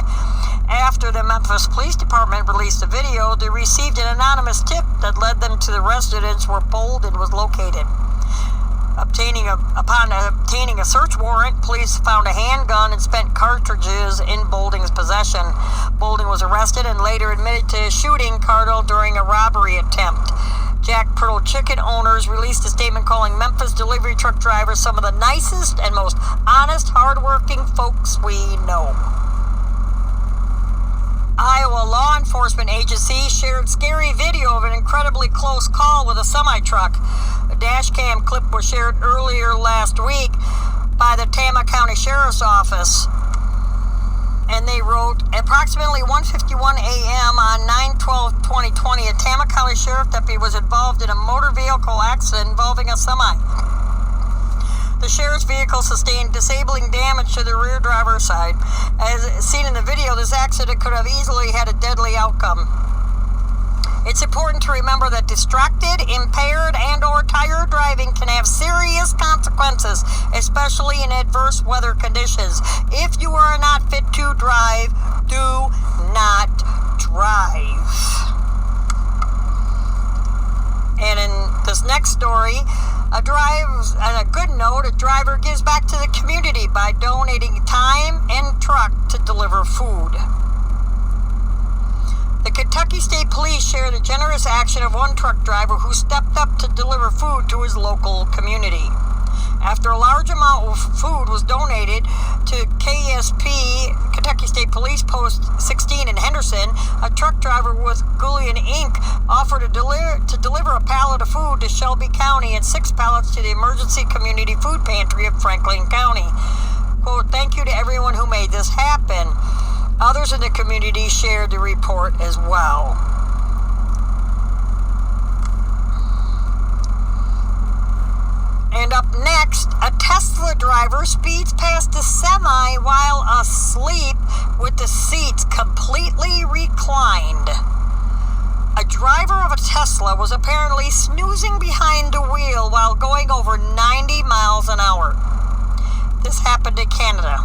After the Memphis Police Department released the video, they received an anonymous tip that led them to the residence where Bolding was located. Upon obtaining a search warrant, police found a handgun and spent cartridges in Bolding's possession. Bolding was arrested and later admitted to shooting Cardwell during a robbery attempt. Jack Pirtle Chicken owners released a statement calling Memphis delivery truck drivers some of the nicest and most honest, hardworking folks we know. Iowa law enforcement agency shared scary video of an incredibly close call with a semi-truck. A dash cam clip was shared earlier last week by the Tama County Sheriff's Office. And they wrote, approximately 1:51 a.m. on 9/12/2020, a Tama County Sheriff deputy was involved in a motor vehicle accident involving a semi. The sheriff's vehicle sustained disabling damage to the rear driver's side. As seen in the video, this accident could have easily had a deadly outcome. It's important to remember that distracted, impaired, and/or tired driving can have serious consequences, especially in adverse weather conditions. If you are not fit to drive, do not drive. And in this next story, a good note, a driver gives back to the community by donating time and truck to deliver food. The Kentucky State Police shared the generous action of one truck driver who stepped up to deliver food to his local community. After a large amount of food was donated to KSP, Kentucky State Police Post 16 in Henderson, a truck driver with Gullion Inc. offered to deliver a pallet of food to Shelby County and 6 pallets to the Emergency Community Food Pantry of Franklin County. Quote, "Thank you to everyone who made this happen." Others in the community shared the report as well. And up next, a Tesla driver speeds past a semi while asleep with the seats completely reclined. A driver of a Tesla was apparently snoozing behind the wheel while going over 90 miles an hour. This happened in Canada.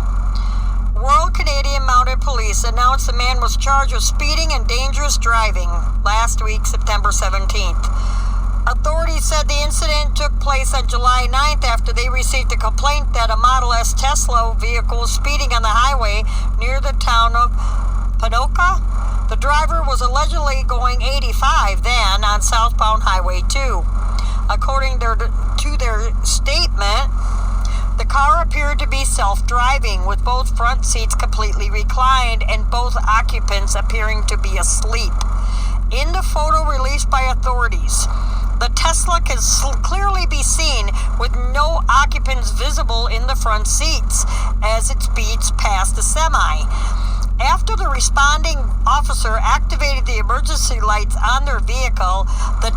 Royal Canadian Mounted Police announced the man was charged with speeding and dangerous driving last week, September 17th. Authorities said the incident took place on July 9th after they received a complaint that a Model S Tesla vehicle was speeding on the highway near the town of Ponoka. The driver was allegedly going 85 then on southbound Highway 2. According to their statement, the car appeared to be self-driving, with both front seats completely reclined and both occupants appearing to be asleep. In the photo released by authorities, the Tesla can clearly be seen with no occupants visible in the front seats as it speeds past the semi. After the responding officer activated the emergency lights on their vehicle, the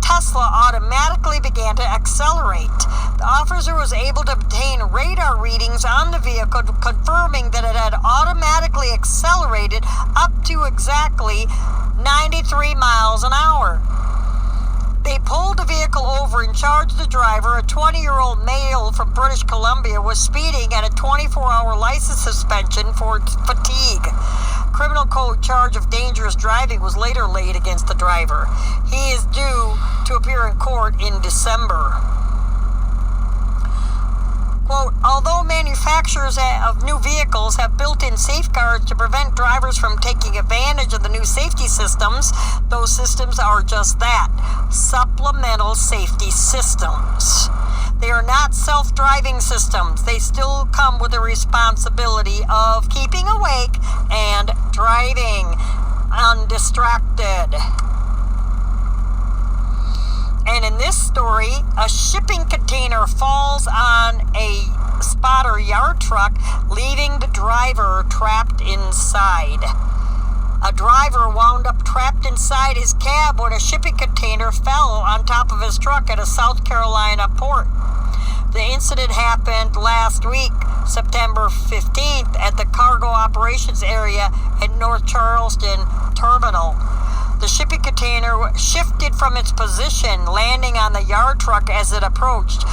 Tesla automatically began to accelerate. The officer was able to obtain radar readings on the vehicle, confirming that it had automatically accelerated up to exactly 93 miles an hour. They pulled the vehicle over and charged the driver, a 20-year-old male from British Columbia, with speeding and a 24-hour license suspension for fatigue. Criminal code charge of dangerous driving was later laid against the driver. He is due to appear in court in December. Quote, although manufacturers of new vehicles have built-in safeguards to prevent drivers from taking advantage of the new safety systems, those systems are just that, supplemental safety systems. They are not self-driving systems. They still come with the responsibility of keeping awake and driving undistracted. And in this story, a shipping container falls on a spotter yard truck, leaving the driver trapped inside. A driver wound up trapped inside his cab when a shipping container fell on top of his truck at a South Carolina port. The incident happened last week, September 15th, at the cargo operations area at North Charleston Terminal. The shipping container shifted from its position, landing on the yard truck as it approached,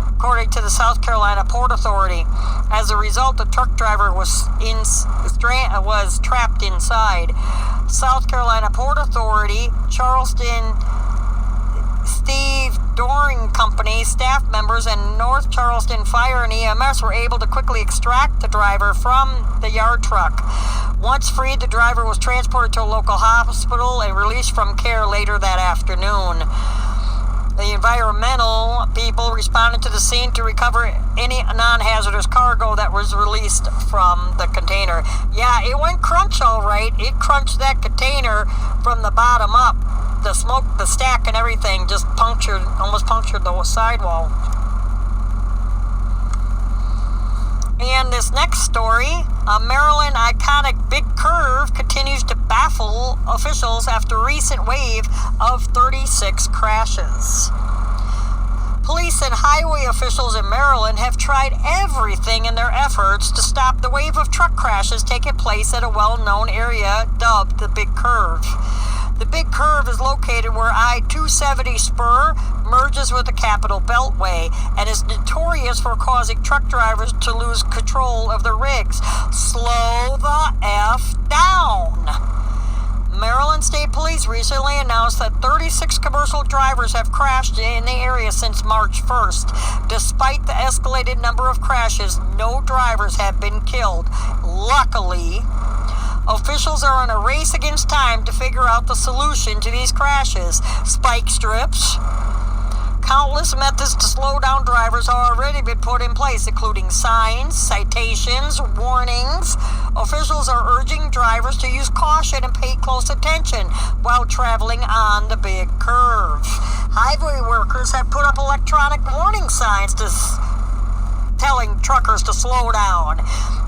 according to the South Carolina Port Authority. As a result, the truck driver was trapped inside. South Carolina Port Authority, Charleston Steve Doring Company staff members and North Charleston Fire and EMS were able to quickly extract the driver from the yard truck. Once freed, the driver was transported to a local hospital and released from care later that afternoon. The environmental people responded to the scene to recover any non-hazardous cargo that was released from the container. Yeah, it went crunch all right. It crunched that container from the bottom up. The smoke, the stack and everything just almost punctured the sidewall. And this next story, a Maryland iconic Big Curve continues to baffle officials after recent wave of 36 crashes. Police and highway officials in Maryland have tried everything in their efforts to stop the wave of truck crashes taking place at a well-known area dubbed the Big Curve. The Big Curve is located where I-270 spur merges with the Capitol Beltway and is notorious for causing truck drivers to lose control of their rigs. Slow the F down! Maryland State Police recently announced that 36 commercial drivers have crashed in the area since March 1st. Despite the escalated number of crashes, no drivers have been killed. Luckily, officials are in a race against time to figure out the solution to these crashes. Spike strips. Countless methods to slow down drivers have already been put in place, including signs, citations, warnings. Officials are urging drivers to use caution and pay close attention while traveling on the Big Curve. Highway workers have put up electronic warning signs telling truckers to slow down.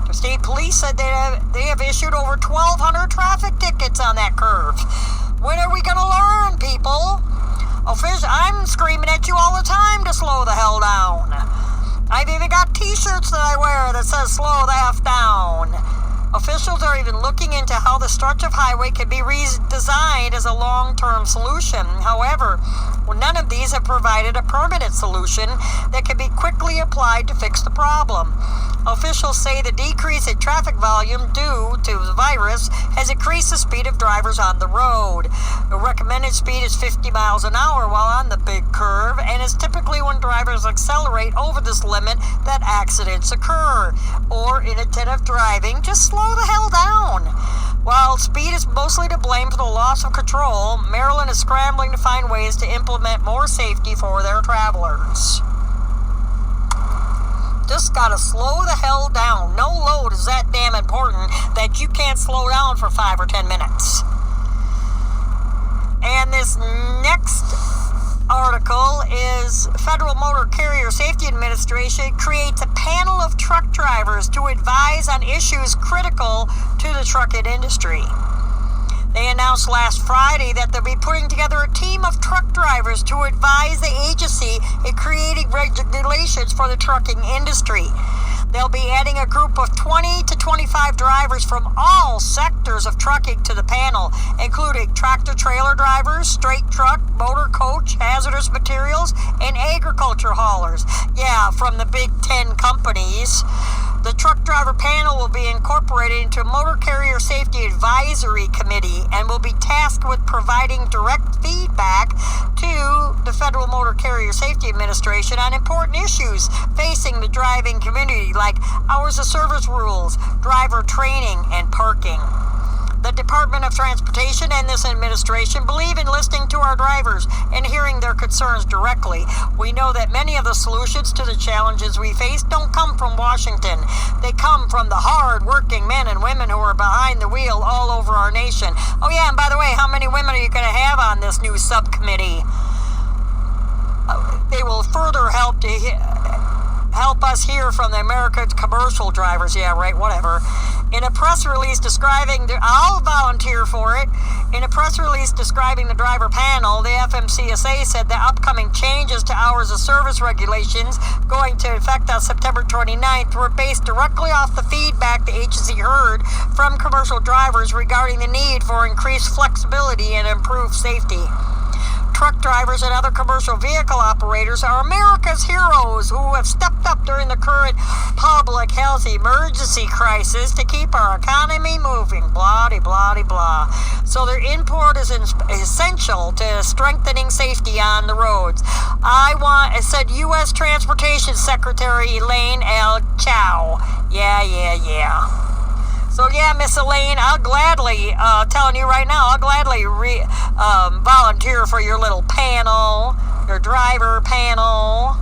The state police said they have issued over 1,200 traffic tickets on that curve. When are we going to learn, people? I'm screaming at you all the time to slow the hell down. I've even got t-shirts that I wear that says slow the F down. Officials are even looking into how the stretch of highway can be redesigned as a long-term solution. However, none of these have provided a permanent solution that can be quickly applied to fix the problem. Officials say the decrease in traffic volume due to the virus has increased the speed of drivers on the road. The recommended speed is 50 miles an hour while on the Big Curve, and it's typically when drivers accelerate over this limit that accidents occur. Or inattentive driving, just slow the hell down. While speed is mostly to blame for the loss of control, Maryland is scrambling to find ways to implement more safety for their travelers. Just gotta slow the hell down. No load is that damn important that you can't slow down for 5 or 10 minutes. And this next article is Federal Motor Carrier Safety Administration creates a panel of truck drivers to advise on issues critical to the trucking industry. They announced last Friday that they'll be putting together a team of truck drivers to advise the agency in creating regulations for the trucking industry. They'll be adding a group of 20 to 25 drivers from all sectors of trucking to the panel, including tractor-trailer drivers, straight truck, motor coach, hazardous materials, and agriculture haulers. Yeah, from the Big 10 companies. The truck driver panel will be incorporated into a Motor Carrier Safety Advisory Committee and will be tasked with providing direct feedback to the Federal Motor Carrier Safety Administration on important issues facing the driving community like hours of service rules, driver training, and parking. The Department of Transportation and this administration believe in listening to our drivers and hearing their concerns directly. We know that many of the solutions to the challenges we face don't come from Washington. They come from the hard-working men and women who are behind the wheel all over our nation. Oh yeah, and by the way, how many women are you going to have on this new subcommittee? They will further help us hear from the American commercial drivers. Yeah, right, whatever. In a press release describing I'll volunteer for it. In a press release describing the driver panel, the FMCSA said the upcoming changes to hours of service regulations going to effect on September 29th were based directly off the feedback the agency heard from commercial drivers regarding the need for increased flexibility and improved safety. Truck drivers and other commercial vehicle operators are America's heroes who have stepped up during the current public health emergency crisis to keep our economy moving. Blah, blah, blah. So their input is essential to strengthening safety on the roads. Said U.S. Transportation Secretary Elaine L. Chao. Yeah. So yeah, Miss Elaine, I'll gladly, telling you right now, I'll gladly volunteer for your little panel, your driver panel.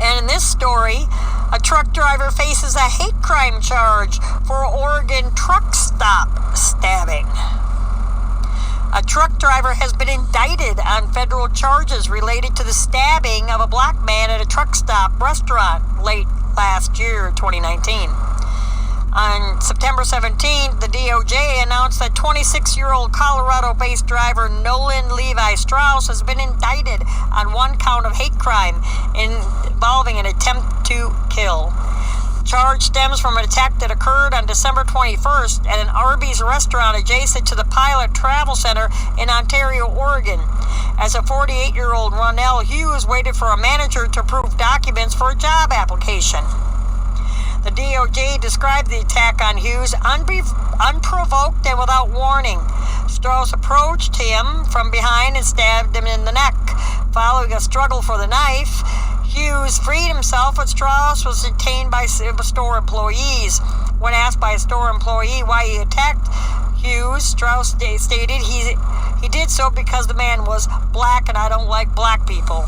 And in this story, a truck driver faces a hate crime charge for Oregon truck stop stabbing. A truck driver has been indicted on federal charges related to the stabbing of a black man at a truck stop restaurant late last year, 2019. On September 17th, the DOJ announced that 26-year-old Colorado-based driver Nolan Levi Strauss has been indicted on one count of hate crime involving an attempt to kill. The charge stems from an attack that occurred on December 21st at an Arby's restaurant adjacent to the Pilot Travel Center in Ontario, Oregon, as a 48-year-old Ronell Hughes waited for a manager to approve documents for a job application. The DOJ described the attack on Hughes unprovoked and without warning. Strauss approached him from behind and stabbed him in the neck. Following a struggle for the knife, Hughes freed himself, but Strauss was detained by store employees. When asked by a store employee why he attacked Hughes, Strauss stated he did so because the man was black and I don't like black people.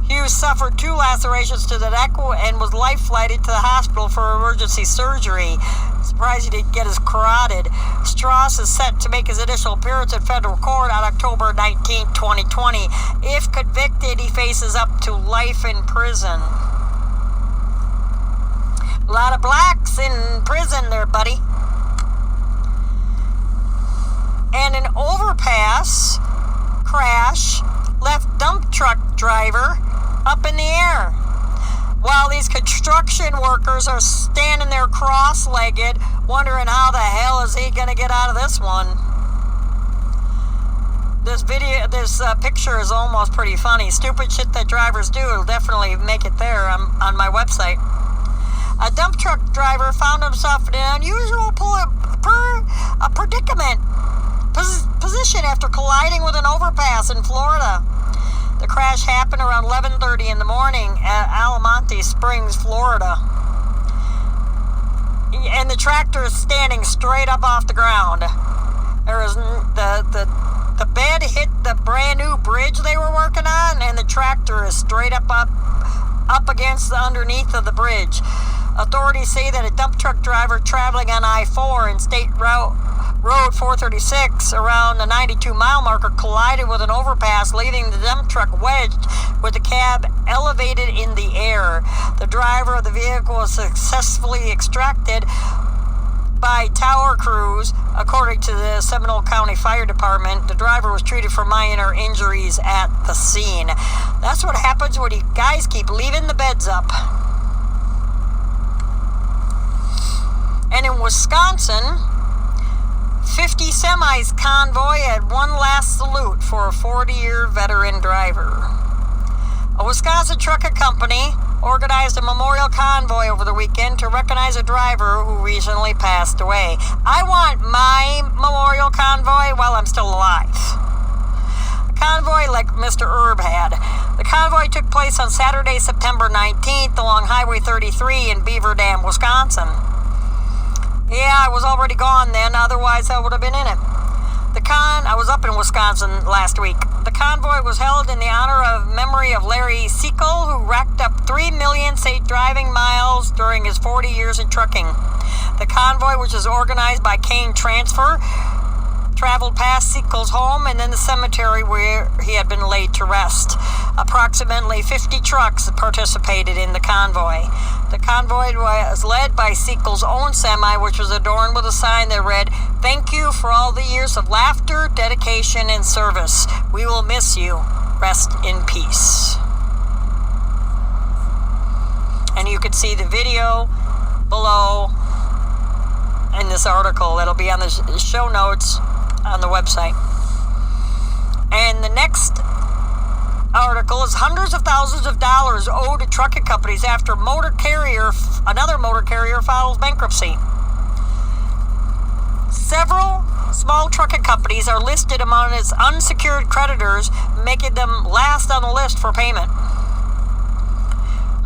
Hughes suffered 2 lacerations to the neck and was life-flighted to the hospital for emergency surgery. Surprised he didn't get his carotid. Strauss is set to make his initial appearance in federal court on October 19, 2020. If convicted, he faces up to life in prison. A lot of blacks in prison there, buddy. And an overpass crash left dump truck driver up in the air. While these construction workers are standing there cross-legged, wondering how the hell is he going to get out of this one. This picture is almost pretty funny. Stupid shit that drivers do will definitely make it there on my website. A dump truck driver found himself in an unusual predicament position after colliding with an overpass in Florida. The crash happened around 11:30 in the morning at Almonte Springs, Florida. And the tractor is standing straight up off the ground. There is the bed hit the brand new bridge they were working on, and the tractor is straight up against the underneath of the bridge. Authorities say that a dump truck driver traveling on I-4 in State Route Road 436 around the 92-mile marker collided with an overpass, leaving the dump truck wedged with the cab elevated in the air. The driver of the vehicle was successfully extracted by tower crews. According to the Seminole County Fire Department, the driver was treated for minor injuries at the scene. That's what happens when you guys keep leaving the beds up. And in Wisconsin, 50 semis convoy had one last salute for a 40-year veteran driver. A Wisconsin trucking company organized a memorial convoy over the weekend to recognize a driver who recently passed away. I want my memorial convoy while I'm still alive. A convoy like Mr. Erb had. The convoy took place on Saturday, September 19th along Highway 33 in Beaver Dam, Wisconsin. Yeah, I was already gone then, otherwise I would have been in it. I was up in Wisconsin last week. The convoy was held in the honor of memory of Larry Seacole, who racked up 3 million safe driving miles during his 40 years in trucking. The convoy, which is organized by Kane Transfer, traveled past Seacole's home and then the cemetery where he had been laid to rest. Approximately 50 trucks participated in the convoy. The convoy was led by Seacole's own semi, which was adorned with a sign that read, "Thank you for all the years of laughter, dedication, and service. We will miss you. Rest in peace." And you can see the video below in this article. That'll be on the show notes on the website. And the next article is hundreds of thousands of dollars owed to trucking companies after another motor carrier files bankruptcy. Several small trucking companies are listed among its unsecured creditors, making them last on the list for payment.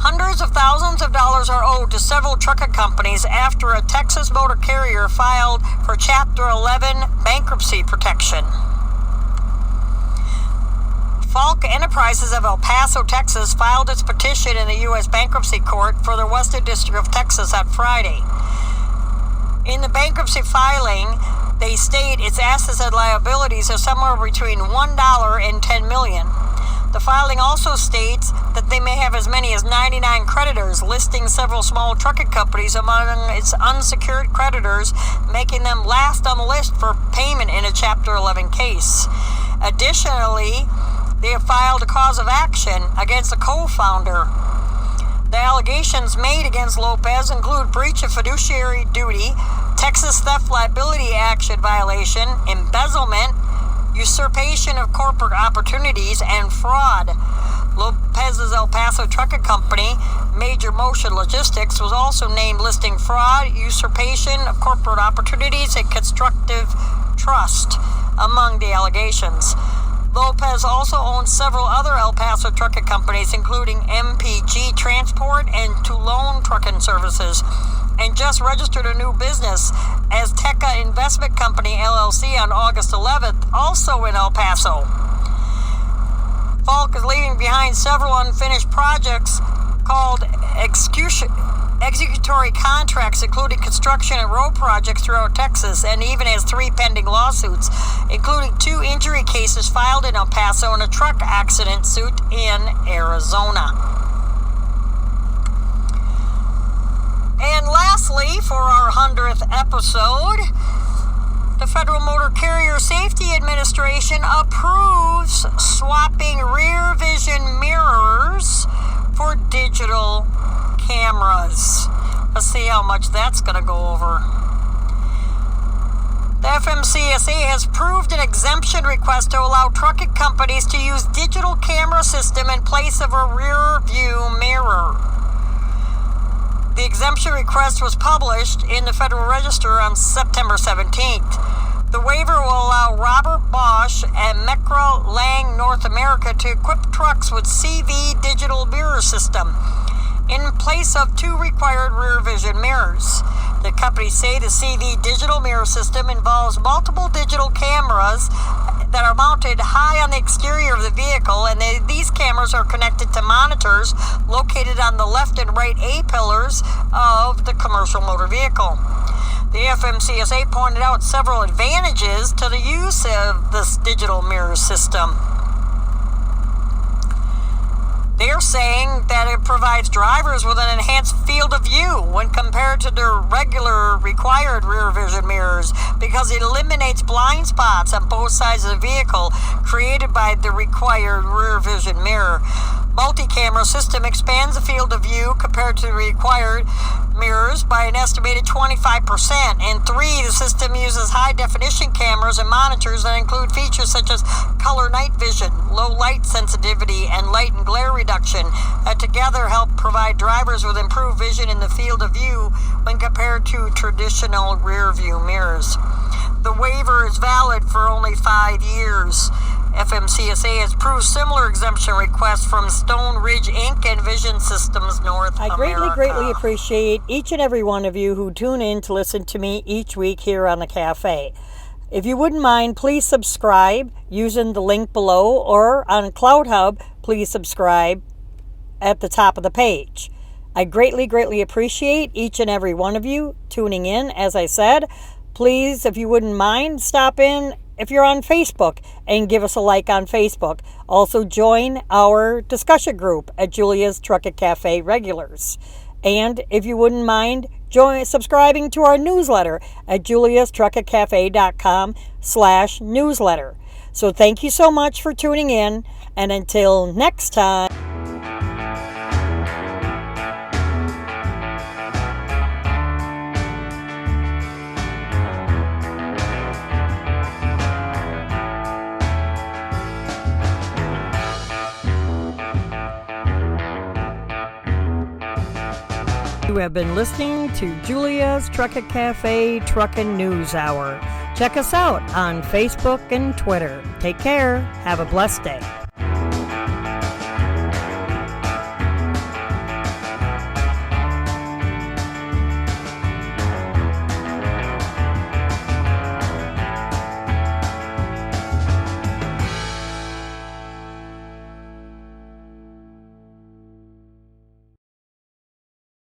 Hundreds of thousands of dollars are owed to several trucking companies after a Texas motor carrier filed for Chapter 11 bankruptcy protection. Falk Enterprises of El Paso, Texas, filed its petition in the U.S. Bankruptcy Court for the Western District of Texas on Friday. In the bankruptcy filing, they state its assets and liabilities are somewhere between $1 and $10 million. The filing also states that they may have as many as 99 creditors, listing several small trucking companies among its unsecured creditors, making them last on the list for payment in a Chapter 11 case. Additionally, they have filed a cause of action against the co-founder. The allegations made against Lopez include breach of fiduciary duty, Texas Theft Liability Action violation, embezzlement, usurpation of corporate opportunities, and fraud. Lopez's El Paso Trucking Company, Major Motion Logistics, was also named listing fraud, usurpation of corporate opportunities, and constructive trust among the allegations. Lopez also owns several other El Paso trucking companies, including MPG Transport and Toulon Trucking Services, and just registered a new business as Teca Investment Company, LLC, on August 11th, also in El Paso. Falk is leaving behind several unfinished projects called executory contracts, including construction and road projects throughout Texas, and even has 3 pending lawsuits, including 2 injury cases filed in El Paso and a truck accident suit in Arizona. And lastly, for our 100th episode, the Federal Motor Carrier Safety Administration approves swapping rear vision mirrors for digital cameras. Let's see how much that's going to go over. The FMCSA has approved an exemption request to allow trucking companies to use digital camera system in place of a rear view mirror. The exemption request was published in the Federal Register on September 17th. The waiver will allow Robert Bosch and Mecra Lang North America to equip trucks with CV digital mirror system in place of 2 required rear vision mirrors. The companies say the CV digital mirror system involves multiple digital cameras that are mounted high on the exterior of the vehicle, and these cameras are connected to monitors located on the left and right A-pillars of the commercial motor vehicle. The FMCSA pointed out several advantages to the use of this digital mirror system. They're saying that it provides drivers with an enhanced field of view when compared to their regular required rear vision mirrors because it eliminates blind spots on both sides of the vehicle created by the required rear vision mirror. Multi-camera system expands the field of view compared to the required mirrors by an estimated 25%. And 3, the system uses high-definition cameras and monitors that include features such as color night vision, low light sensitivity, and light and glare reduction that together help provide drivers with improved vision in the field of view when compared to traditional rear view mirrors. The waiver is valid for only 5 years. FMCSA has approved similar exemption requests from Stone Ridge Inc. and Vision Systems North America.
I greatly appreciate each and every one of you who tune in to listen to me each week here on the cafe. If you wouldn't mind, please subscribe using the link below, or on CloudHub, please subscribe at the top of the page. I greatly appreciate each and every one of you tuning in. As I said, please, if you wouldn't mind, stop in if you're on Facebook and give us a like on Facebook. Also join our discussion group at Julia's Truckett Cafe Regulars. And if you wouldn't mind, subscribing to our newsletter at juliastruckettcafe.com/newsletter. So thank you so much for tuning in, and until next time. You have been listening to Julia's Truckett Cafe Truckin' News Hour. Check us out on Facebook and Twitter. Take care. Have a blessed day.